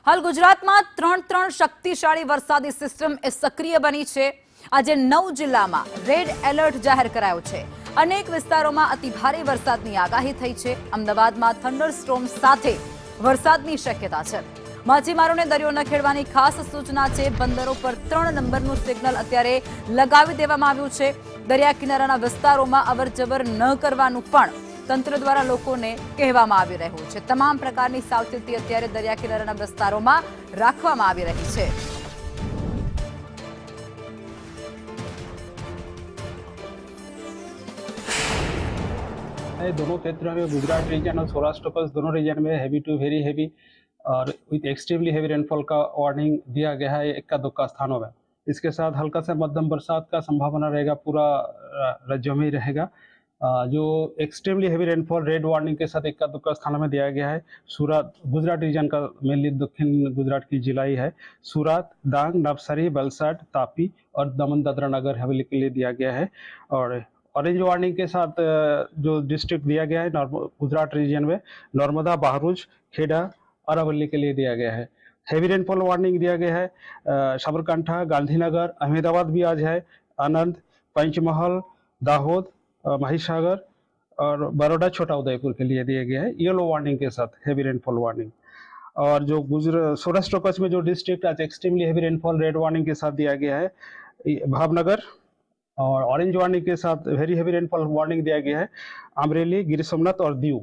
હાલ ગુજરાતમાં ત્રણ શક્તિશાળી વરસાદી સિસ્ટમ એ સક્રિય બની છે। આજે 9 જિલ્લામાં રેડ એલર્ટ જાહેર કરાયો છે। અનેક વિસ્તારોમાં અતિભારે વરસાદની આગાહી થઈ છે। અમદાવાદમાં થંડરસ્ટોર્મ સાથે વરસાદની શક્યતા છે। માછીમારોને દરિયો ન ખેડવાની ખાસ સૂચના છે। બંદરો પર 3 નંબરનું સિગ્નલ અત્યારે લગાવી દેવામાં આવ્યું છે। દરિયા કિનારાના વિસ્તારોમાં અવરજવર ન કરવાનું પણ તંત્ર દ્વારા લોકોને કહેવામાં આવી રહ્યું છે। તમામ પ્રકારની સાવચેતી અત્યારે દરિયા કિનારાના વિસ્તારોમાં રાખવામાં આવી રહી છે। दोनों क्षेत्रों में गुजरात रीजन और सौराष्ट्र कच्छ दोनों रीजन में हैवी टू वेरी हैवी और विथ एक्सट्रीमली हैवी रेनफॉल का वार्निंग दिया गया है इक्का दुक्का स्थानों में। इसके साथ हल्का से मध्यम बरसात का संभावना रहेगा, पूरा राज्यों में ही रहेगा। जो extremely heavy rainfall red warning के साथ इक्का दुक्का स्थानों में दिया गया है। सूरत गुजरात रीजन का मेनली दक्षिण गुजरात की जिला ही है। सूरत, डांग, नवसारी, वलसाड, तापी और दमन दादरा नगर हवेली के लिए दिया गया है। और ऑरेंज वार्निंग के साथ जो डिस्ट्रिक्ट दिया गया है गुजरात रीजन में नर्मदा, बहरूच, खेड़ा, अरावली के लिए दिया गया है। हैवी रेनफॉल वार्निंग दिया गया है साबरकांठा, गांधीनगर, अहमदाबाद भी आज है, आनंद, पंचमहल, दाहोद, महिसागर और बड़ौदा, छोटा उदयपुर के लिए दिया गया है येलो वार्निंग के साथ हैवी रेनफॉल वार्निंग। और जो सौराष्ट्र कच्छ में जो डिस्ट्रिक्ट आज extremely heavy rainfall red warning के साथ दिया गया है भावनगर, और ऑरेंज वार्निंग के साथ वेरी हैवी रेनफॉल वार्निंग दिया गया है अमरेली, गिर सोमनाथ और दीव।